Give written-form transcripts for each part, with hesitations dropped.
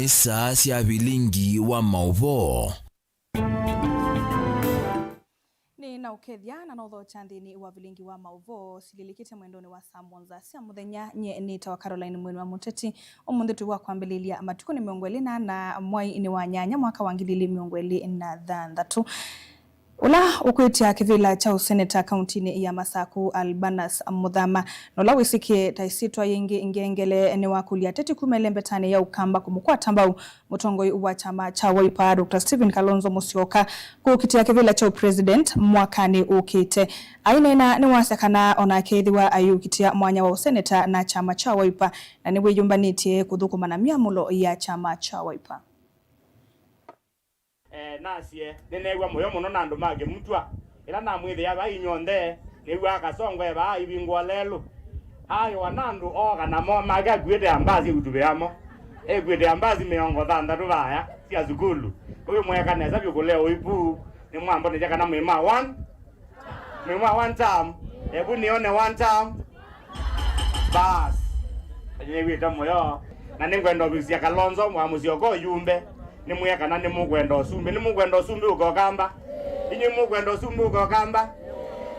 ni saa cia bilingi wa mauvo ni na ukethia na notho chandini wa bilingi wa mauvo sililikite mwendoni wa Samonza cia muthenya nye ni tawa Caroline Mwini wa Muteti omunthe tuwa kwambililia matuko ni miongweli na mwai ni wa nyanya mwaka wa 2026 Ula ukwitia kivila cha useneta kauntini ya Masaku Albanas Muthama nola wisikie taisitwa yingi ingengele ni wakulia teti kumelembetane ya ukamba kumukua tambau mutongoi wa chama cha Wiper Dr. Stephen Kalonzo Musyoka kukitia kivila cha president mwakani ukite ainena ni wasekana ona kethiwa ayukitia mwanya wa useneta na chama cha Wiper na ni wiyumbanitie kuthukuma na miamulo ya chama cha Wiper nasie nenegwa moyo muno nandu mage mutwa ila na mwithe ya bai nyonde negwa akasongwe ba ibingwa lelo ayo wanandu oga na mo maga gwete ambazi utube amo gwete ambazi meongo thanda rubaya cia zukulu uyu mweka neza byo kuleo ipu ni mwambo ne jaka na mwema 1 time ebu nione 1 time bas negwita moyo na ningwendo bisia Kalonzo mwa Musyoka yumbe ni mweka na ni mugwendo sumbi uko kamba inyi mugwendo sumbi uko kamba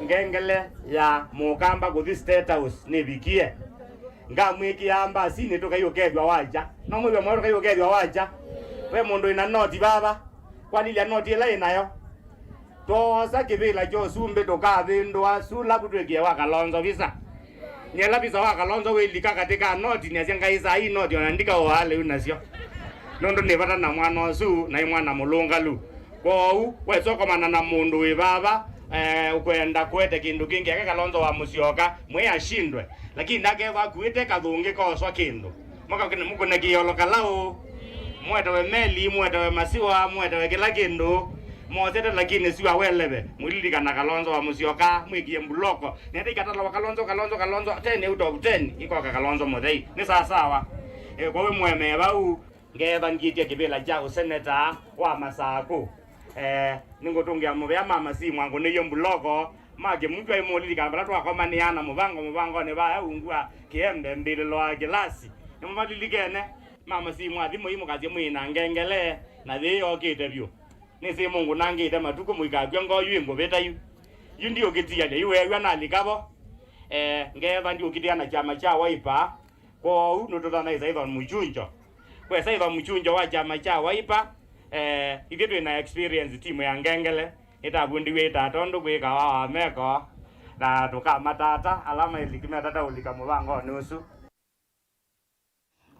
ngengele ya mukamba kuthi State House ni bikie ngamwiki amba sini tukayokethwa waja no mwe mwe tukayokethwa waja we mundu ina noti baba kwani ile noti ile inayo tosa kibila jo sumbi tukabindwa sula kutwekia wa Kalonzo visa nyela visa wa Kalonzo we lika katika noti ni asenga isa hii noti wanaandika wale unasio nondo nevata na mwana osu na mwana mulungalu kwou wesokomana na mundu we baba ukwenda kwete kindu kingi ake Kalonzo wa Musyoka mwe ashindwe lakini ndake vakuite kathungi koswa kindu mwaka kene muko na kiyolo kalao mwete we meli mwete we masiwa mwete we kila kindu mozete lakini siwa welebe mwililika na Kalonzo wa Musyoka mwikie mbuloko nende ikatala wa Kalonzo tene uto 10 iko ka Kalonzo modei ni sawa kwa we mweme bau ngeba ngitie kibila cha useneta wa Masaku ningotungia mubya mama si mwangu niyo mbuloko mage mtu ay molili kambala twa komaniana mubango ne baya ungwa kiembe mbili lo glasi nimalilikene mama si mwathi muhimu kazi muina ngengele na thiyo kitebyo ni si mungu nangite matuko muikagwe ngoyu ngobeta yu ndio kitia de iwe na likabo ngeba ndio kitia na chama cha Wiper kwa unototana isa mujunjo kwa sasa mchunjo wa chama cha Wiper ithetwe na experience timu ya ngengele itabundiwe itatondo kwika wa meko na tukamatata alama ilikimata ulika mubango nusu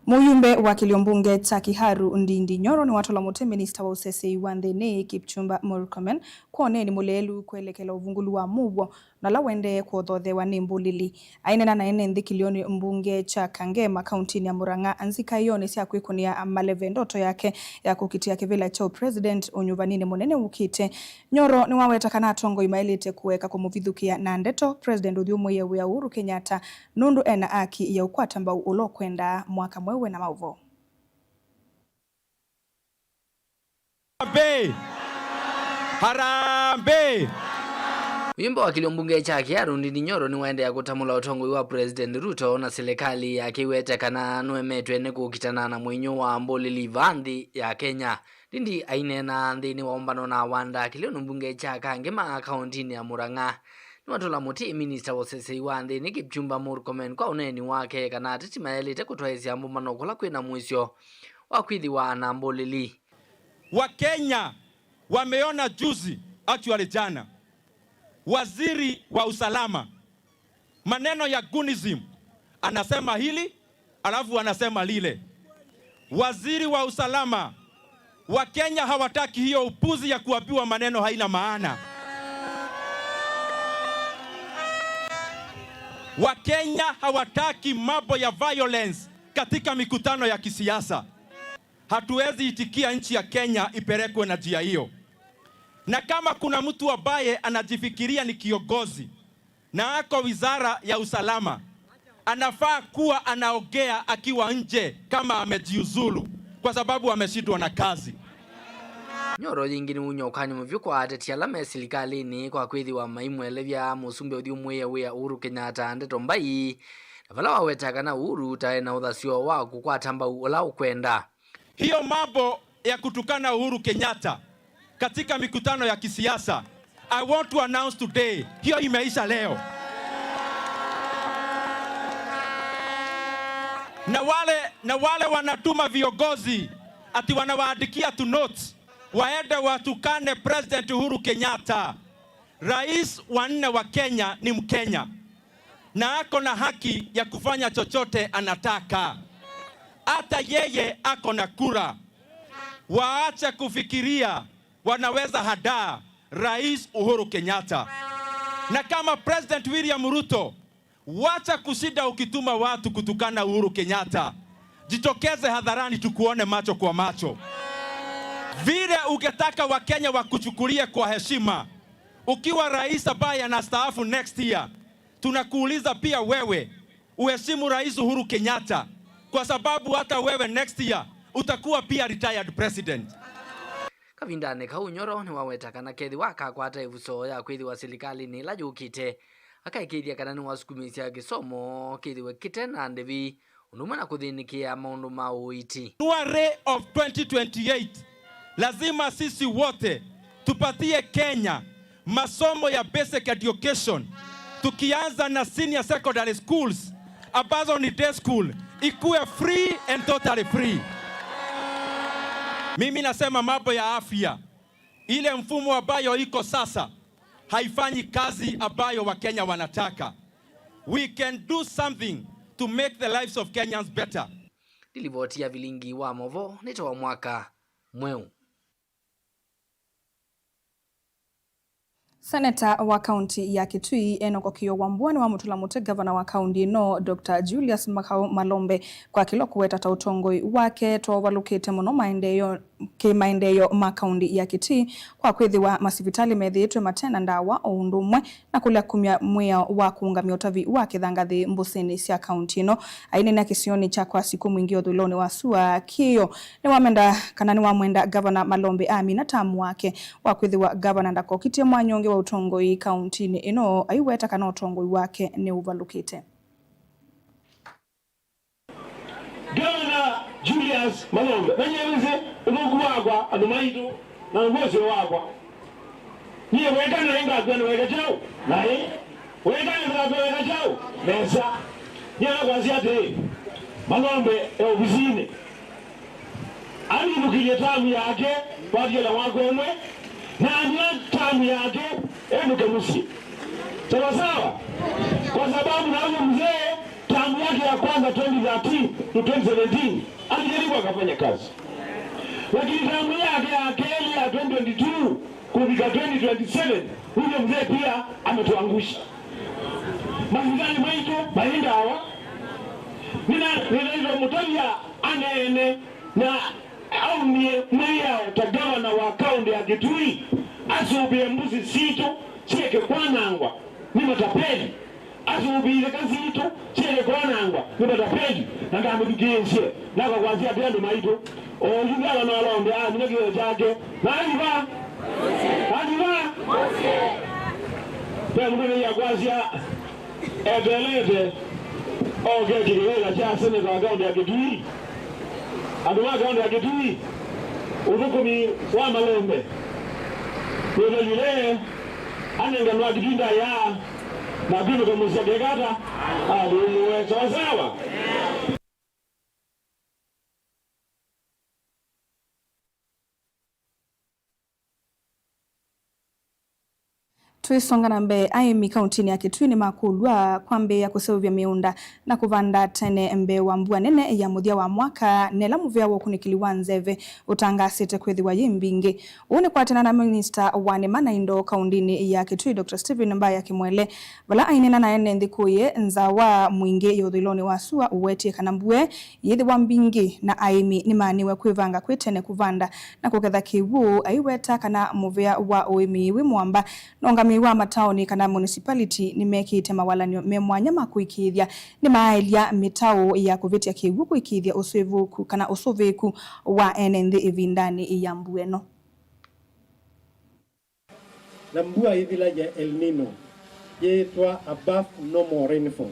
Muyumbe wa kiliombunge cha Kiharu Ndindi Nyoro ni watola mote minister wa usese wa Ndene Kipchumba Murkomen kuone ni mulelu kuelekela uvungulu wa mubwo na la wende kuodhothewa ni mbulili ainena na ene nthikilioni mbunge cha Kangema kauntini ya Murang'a anzika yone sia kwikunia maleve ndoto yake ya kukitia kivila cha president unyuvanini munene ukite Nyoro ni waweta kana tongo imailite kuweka kumuvithukia na ndeto president uthiumu ya Uhuru Kenyatta nundu ena aki ya ukwata mbau ulokwenda mwaka mwewe na mauvo Harambe Wimbo wa kiliombunge cha Kiharu Ndindi Nyoro ni waende ya kutamula utongoi wa President Ruto na serikali ya kiwete kana nuemetwe ne kukitana na mwinyo wa mbolili vandi ya Kenya. Ndindi ainena nthini wa ombano na wanda kiliombunge cha Kangema kauntini ya Murang'a. Ni watola muti minister wa sese wa nthini Kipchumba Murkomen kwa uneni wake kana titimaelite kutwaisia mbumano kula kwina mwisho wa kwithiwa na mbolili. Wa Kenya wameona juzi actually jana waziri wa usalama maneno ya gunism anasema hili alafu anasema lile. Waziri wa usalama wa Kenya hawataki hiyo upuzi ya kuambiwa maneno haina maana. Wa Kenya hawataki mambo ya violence katika mikutano ya kisiasa. Hatuwezi itikia nchi ya Kenya ipelekwe na njia hiyo. Na kama kuna mtu ambaye anajifikiria ni kiongozi na ako wizara ya usalama, anafaa kuwa anaongea akiwa nje kama amejiuzulu kwa sababu ameshindwa na kazi. Nyoro yingini unyokanyo mvyuko atetia lame silikalini kwa kwithiwa maimwelevya musumbe uthiumwe wa Uhuru Kenyatta ndeto mbai na vala wawetaka na Uhuru tae na uthasio wa kukwata mbau ula ukwenda. hiyo mambo ya kutukana Uhuru Kenyatta katika mikutano ya kisiasa, I want to announce today, hiyo imeisha leo. Na wale wanatuma viongozi ati wanawaandikia tu notes waende watukane President Uhuru Kenyatta. Rais wa 4 wa Kenya ni Mkenya na ako na haki ya kufanya chochote anataka. Hata yeye ako na kura. Waache kufikiria wanaweza hadaa Rais Uhuru Kenyatta. Na kama President William Ruto, wacha kushinda ukituma watu kutukana Uhuru Kenyatta. Jitokeze hadharani tukuone macho kwa macho. Vile ungetaka Wakenya wakuchukulie kwa heshima ukiwa rais ambaye anastaafu next year, tunakuuliza pia wewe uheshimu Rais Uhuru Kenyatta, kwa sababu hata wewe next year utakuwa pia retired president. Kavindane kau Nyoro ni waweta kana kethi waka kwa hata ivuso ya kwethi wa serikali ni la jukite akaikithia kana ni wasukumisia gisomo kithiwe kite na ndevi unumana kuthinikia maundu ma uiti. January of 2028 lazima sisi wote tupatie Kenya masomo ya basic education, tukianza na senior secondary schools ambazo ni day school ikuwe free and totally free. Mimi nasema mambo ya afya, ile mfumo ambayo iko sasa haifanyi kazi ambayo Wakenya wanataka. We can do something to make the lives of Kenyans better. Dilivotia vilingi wa movo nito wa mwaka mweu. Seneta wa kaunti ya Kitui Enoch Okiya Wambua ni wamutulamuti gavana wa kaunti no Dr. Julius Malombe kwa kilo kuweta tautongoi wake tovalukite muno maendeyo makaundi ya Kitui kwa kwithiwa masivitali methiitwe matena ndawa oundumwe na kulia kumya mwia wa kuungamia utavi wa kithangathi mbusini cia kaunti no aini na kisioni cha kwa siku mwingi uthuloni wa sua kiyo ni wamwenda gavana Malombe amina tamu wake wa kwithiwa gavana ndakokitie mwanyonge wa utongoi kaunti ni ino aiweta kana utongoi wake ni uvalukite. Gavana Julius Malombe nanyeweze unokuwagwa adumaitu na ngozi wagwa niye wekana lenga gwana weka chao nae wekana weka chao mesa nyana kwanzia te Malombe ofisini alinukiye tamu yake kwa ajili ya wagonwe na anya tamu yake enuke musi sawa sawa, kwa sababu na huyo mzee tamu yake ya kwanza 2013 to 2017 alijaribu akafanya kazi, lakini tamu yake ya keli ya 2022 kufika 2027 huyo mzee pia ametuangusha. Mazingani maitu bahinda hawa nina mutavya anene na au mwea utagawana wa kaunti ya Kitui asubie mbuzi sito cheke kwanangwa ni matapeli asubire kasito cheke kwanangwa ni matapeli na ngamudugenshe nako kwanzia bendo maito oyugala no alombe ninegyo chake naliva pia mgeni ya kwanzia ebelete ogejirela cha seneta wa kaunti ya Kitui aduma kaunti ya Kitui udhukumi wa Malombe kwa yule anengalwa kidinda ya na bibi kwa msagegata ndio sawa. Tuisonga na mbe aimi kauntini ya Kitui ni makulwa kwa mbe ya kusevya miunda na kuvanda tene mbe wa mbua nene ya muthia wa mwaka nela muvea wa kunikiliwa nzeve utangasite kwithiwa yimbingi. Uni kwa tena na minister wa Nemana Indo kauntini ya Kitui Dr. Stephen Mbaya Kimwele vala ainena na ene ndikuye nzawa mwingi yothiloni wa sua uwetie kanambue yithi wa mbingi na aimi ni maniwe kwivanga kwitene kuvanda na kuketha kiwu aiweta kana muvea wa uimi mwamba nongami wa mataoni kana municipality ni mekite mawalanyo memwanya makuikithia ni maelia mitao ya kuvitia kiwu kuikithia usuviku kana usuviku wa enende ivindani ya mbueno na mbua ivila ya El Nino yetwa above normal rainfall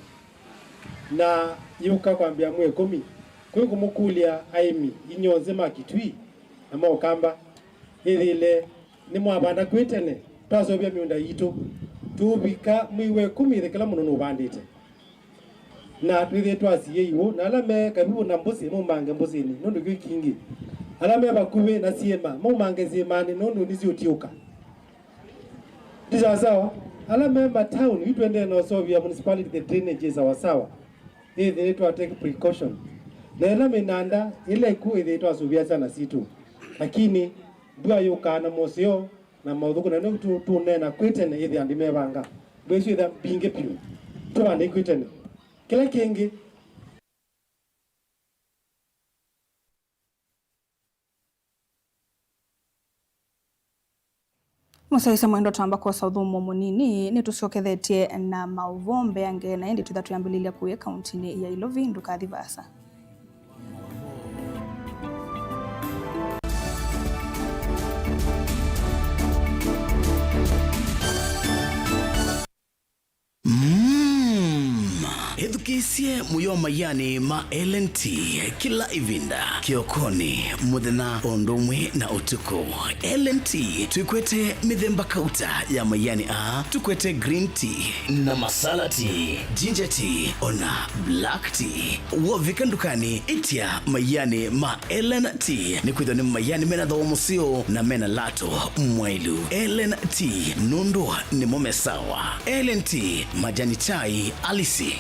na yuka kwambia mwe 10 kwe kumukulia aimi inyonze makitwi na mokamba ile ni mwabanda kwitene twasobya miunda yitu tubika mwiwe kumire kila muno nubandite na twithe twasiye iwo na alame kabibu na mbusi mumange mbusini nundu gwikingi alame bakuwe na siema mumange ziemani nundu niziotiuka ndiza sawa alame ba town itwende na Sovia municipality the drainage sawa sawa ile twa take precaution na alame nanda ile ku ile twasubia sana situ lakini dua yukana mosio na maudhuku na nundu tunena kwitene ile andime banga bwesu ida binge piu tuande kwitene kila kingi Musaisa mwendo tamba kwa saudhumo munini ni tusiokethetie na mauvombe yange na indi tuthatuyambililia kuye kauntini ya Ilovi ndukathi vasa. Edukisye muyoma yani ma LNT kila ivinda kiokoni muthena ondomwe na utuku. LNT tukwete mithemba kauta ya mayani tukwete green tea na masala tea, ginger tea ona black tea. Wovika ndukani itia mayani ma LNT ni kwithoni mayani mena thomusio na mena lato mwailu. LNT nundu ni momesawa. LNT majani chai alisi.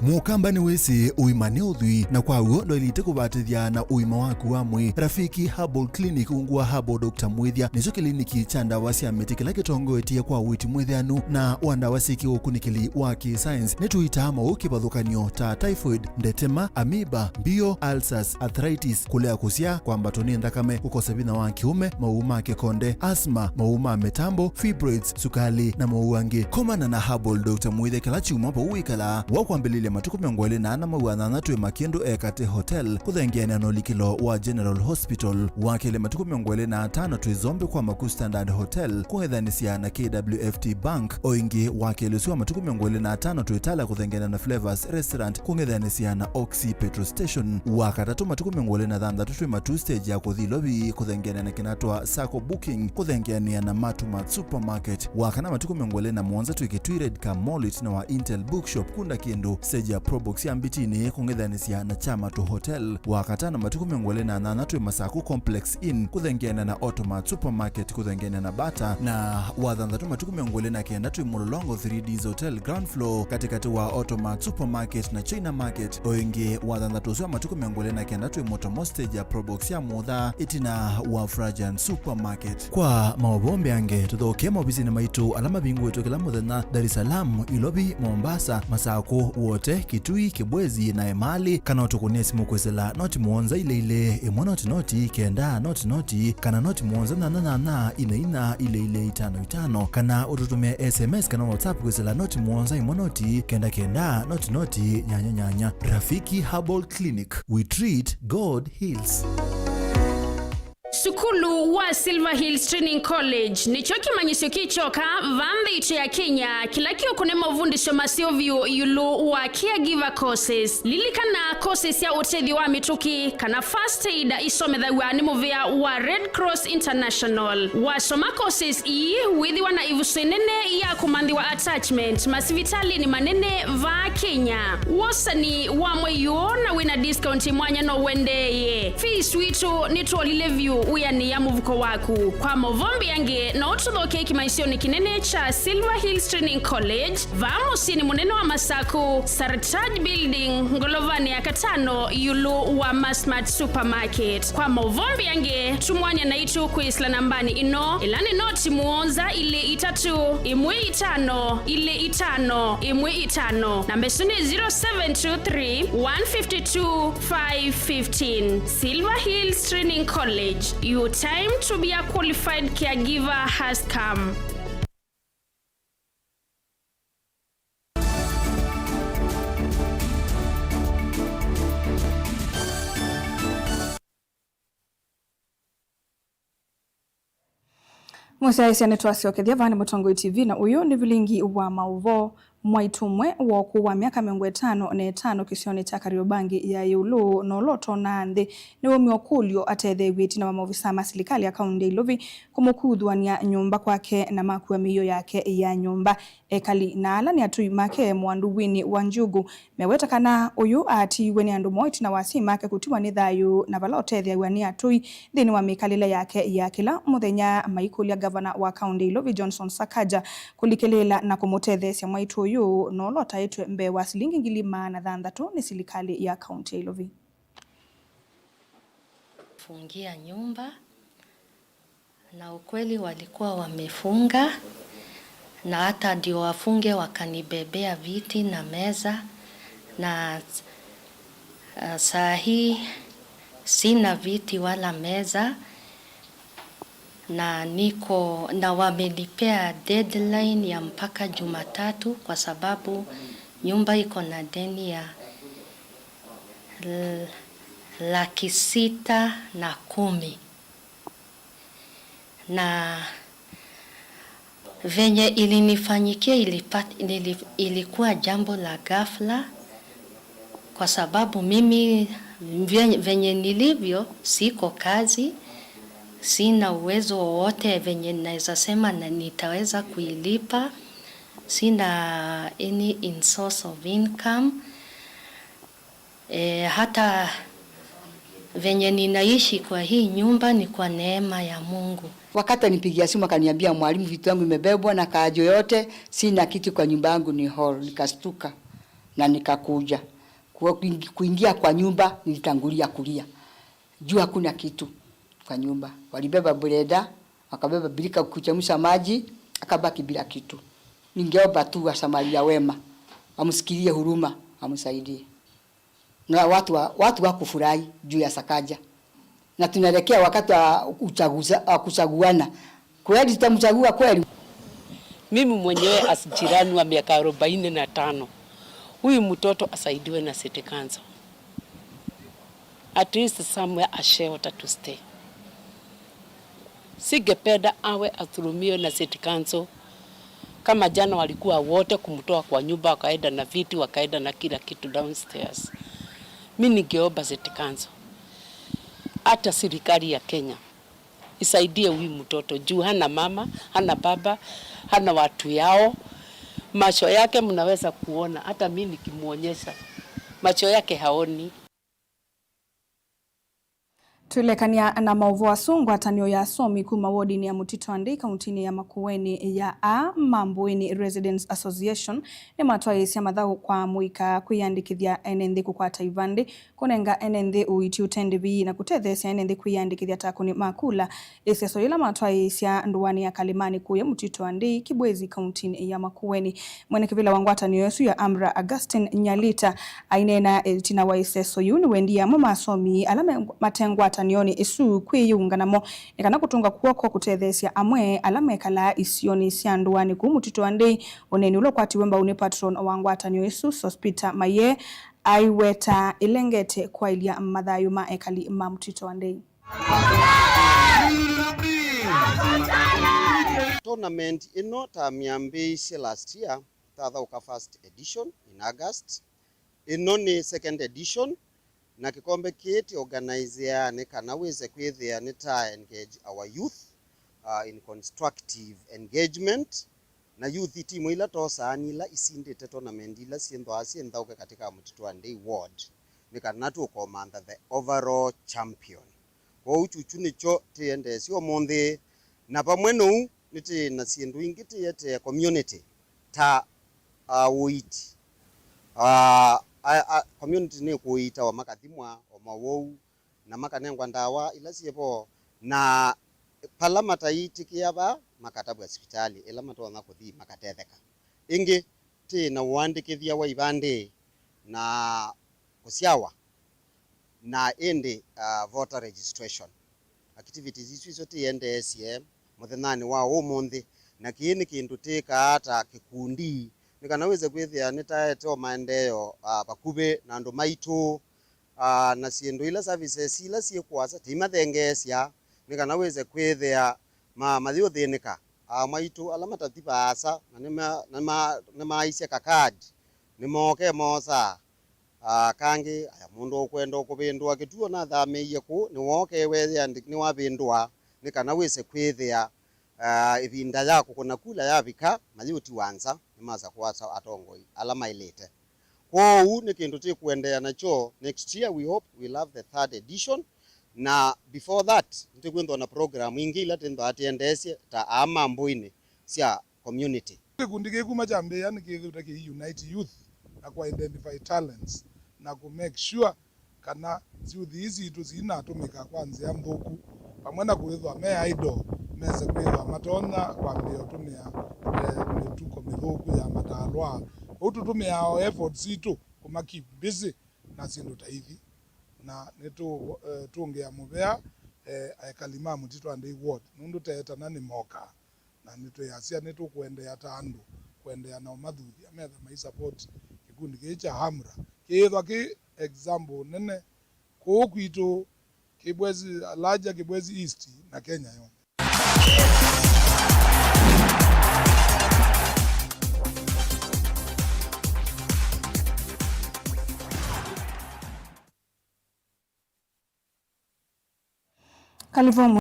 Mukamba ni wesi uimane udhui na kwa uo ndo ilite kubatithia na uima waku wa mwi. Rafiki Herbal Clinic ungua Herbal Dr. Mwithia nicho kliniki cha ndawa cia miti kila kitongo etie kwa witi mwithianu na wandawa siki ukunikili wa ki-science netuita mauki bathukanio ta typhoid, ndetema, amoeba, bio, ulcers, arthritis, kulea kusia kwa mbatoni ndakame, kukosa bina wa kiume, mauma kekonde, asthma, mauma metambo, fibroids, sukali na mauangi. Komana na Herbal Dr. Mwithia kila chuma pa uikala wakwambilile matuku miongwele na ana mawana tuwe makiendo ekate hotel kuthengia no likilo wa General Hospital wakile matuku miongwele na atano tuwe zombe kwa maku Standard Hotel kuhethanisia na KWFT Bank oingi wakile usiwa matuku miongwele na atano tuwe tala kuthengia na Flavors Restaurant kuhethanisia na Oxy Petrol Station wakatatu matuku miongwele na dhanda tuwe matu stage ya kuthi lobby kuthengia na kinatwa Sako Booking kuthengia na Matumat Supermarket wakana matuku miongwele na mwanza tuwe kitwired ka Mollit na wa Intel Bookshop kunda kiendo seja Probox ya mbitini kungethanisia na Chamatu Hotel wakatana matuku miongwele na nanatwe Masaku Complex Inn kuthengiana na Automat Supermarket kuthengiana na Bata na wadhandatu matuku miongwele na kiendatwe Mulolongo 3Ds Hotel ground floor katikati wa Automat Supermarket na China Market oingi wadhandatu suwa matuku miongwele na kiendatwe Motomostage ya Probox ya Mudha itina wa Frajan Supermarket. Kwa mawabombe ange tuthoke mawabizini maitu alama bingu wetu kila muthena Dar es Salaam, Ilobi, Mombasa, Masaku wote Kitui, Kibwezi na Emali kana utukunia simu kwesela noti muonza ile imwa noti kenda noti kana noti muonza na ina ile 55 kana ututumia SMS kana WhatsApp kwesela noti muonza imwa noti kenda noti nyanya. Rafiki Herbal Clinic, we treat, God heals. Sukulu wa Silver Hills Training College ni choki manyisio kichoka vambe ito ya Kenya kila kio kunema uvundisho masiovyo yulu wa caregiver courses lilikana courses ya utedhi wa mituki kana first aid isomedha wa nimovea wa Red Cross International wa soma courses withi wana ivusenene ya kumandi wa attachment masivitali ni manene va Kenya wasani wa mweyo na wina discount mwanya no wendeye fees witu nitu olileview uyani ya muvuko waku kwa movombi yange na utudhoke kimaisioni kinene cha Silver Hills Training College vamusini munene wa Masaku Sartaj Building Ngolovani ya Katano yulu wa Masmart Supermarket. Kwa movombi yange tumwanya na itu kuisla nambani ino ilani noti muonza ile itatu imwe itano ile itano imwe itano nambesuni 0723 152 515. Silver Hills Training College, your time to be a qualified caregiver has come. Musa isi anetwasi wakethia vani Mutongo TV na uyo ni vilingi wa mauvo Mwaitumwe woku wa miaka 55 kisioni cha Kariobangi ya Yulu no loto nandi ni umiokulio atethe witi na maofisa ma serikali ya kaunti Ilovi kumukuthwania nyumba kwake na makua miyo yake ya nyumba ekali na ala ni atui make mwandu Wini Wanjugu meweta kana uyu ati weni andu moiti na wasi make kutiwa ni thayu na vala otethia wani atui thini wa mikalile yake ya kila muthenya maikulia gavana wa kaunti Ilovi Johnson Sakaja kulikelela na kumutethesia mwaitu uyu no lota itwe mbe wa silingi 600 ni serikali ya kaunti Ilovi. Fungia nyumba na ukweli walikuwa wamefunga na hata ndio wafunge wakanibebea viti na meza na saa hii sina viti wala meza na niko na wamelipea deadline ya mpaka Jumatatu kwa sababu nyumba iko na deni ya 610,000 na venye ilinifanyikia ilikuwa jambo la ghafla kwa sababu mimi venye nilivyo siko kazi, sina uwezo wowote venye naweza sema na nitaweza kuilipa, sina any source of income. Hata venye ninaishi kwa hii nyumba ni kwa neema ya Mungu. Wakati nipigia simu akaniambia mwalimu vitu yangu imebebwa na kajo yote, sina kitu kwa nyumba yangu ni hall. Nikastuka na nikakuja. Kuingia kwa nyumba nilitangulia kulia. Juu hakuna kitu kwa nyumba. Walibeba bureda, wakabeba birika kuchemsha maji, akabaki bila kitu. Ningeomba tu wa Samaria wema, amsikilie huruma, amsaidie. Na watu wakufurahi juu ya Sakaja. Na tunaelekea wakati wa kuchaguana. Kweli tutamchagua kweli? Mimi mwenyewe asijirani wa miaka 45. Huyu mtoto asaidiwe na City Council. At least somewhere a shelter to stay. Singependa awe athulumiwe na City Council. Kama jana walikuwa wote kumtoa kwa nyumba, wakaenda na viti, wakaenda na kila kitu downstairs. Mimi ningeomba City Council, hata serikali ya Kenya isaidie huyu mtoto juu hana mama, hana baba, hana watu yao. Macho yake mnaweza kuona, hata mimi nikimuonyesha macho yake haoni. Tulekania na mauvu asungu atanio ya somi kuma wodi ni ya Mutito Andi kauntini ya Makueni ya Mambuini Residents Association ni matwa isi ya madhau kwa muika kuyandikithia NND kukwata Ivandi kunenga NND uiti utendi na kutethesi NND kuyandikithia takuni makula isi soyila matwa isi ya nduwani ya Kalimani kuya Mutito Andi Kibwezi kauntini ya Makueni. Mwene kivila wangu atanio yesu ya Amra Augustine Nyalita ainena tina wa isi soyuni wendi ya mama asomi alame matengwa nioni isu kwiyunga namo nikana kutunga kuoko kutethesia amwe alamekala isioni sianduani ku Mutito Andi oneni ulo kwati wemba une patron wangu atanyo isu Sospita Maye aiweta ilengete kwa ilia madhayu maekali ma Mutito Andi. Tournament ino tamiambishe last year tathauka first edition in August, ino ni second edition na kikombe kiti organizea ne kana weze kwithia ne ta engage our youth in constructive engagement na youth team ila tosani ila isindite tournament ila siendo asiendauke katika Mutito Andi ward ne kana tu komanda the overall champion kwa uchuchu nicho tiende sio monde na pamwe no niti na siendo ingiti yete community ta wait community ni kuita wa makathimwa o mawou na makanengwa ndawa ila siepo na palamata yitikia ba makatabu ya hospitali ila matwa kuthi makatetheka ingi ti na wandikithia wa Ivandi na kusiawa na ende voter registration activities isu zote yende SCM muthenani wa umuthi na kiini kindu tika hata kikundi nikanaweza kwithia nitaeto maendeleo bakube na ndo maitu na siendo ila services ila sie kwasa timathengesia nikanaweza kwithia mathio thinika maitu ala matatiba asa na maisha kakadi ni moke mosa kangi aya mundu okwenda okubindwa kituo na thameiye ku ni woke wethia ni wabindwa ni kana wise kwithia ibinda yako kuna kula yabika mayuti wanza ni maza kwasa atongoi ala mailete kwou ni kindu tikuendea nacho. Next year we hope we'll have the 3rd edition, na before that ntikwenda na program ingila tendo atiendesie ta amamboine sia community. Kikundi kikuma cha Mbeya ni ki unite youth na ku identify talents na ku make sure kana youth hizi tu zinatumika kwanza mthuku pamwe na kuithwa me idol meze kuithwa matona kwa mbio tumia mituko mithuku ya matalwa ututumia efforts itu kuma keep busy na sindu ta hivi na netu tuongea mubea aikalima mutito ande ward nundu teta nani moka na netu yasia netu kuendea tandu kuendea na mathudi ametha mai support kikundi kicha hamra kithwa ki example nene kukwitu Kibwezi larger Kibwezi East na Kenya yo. Kalivomo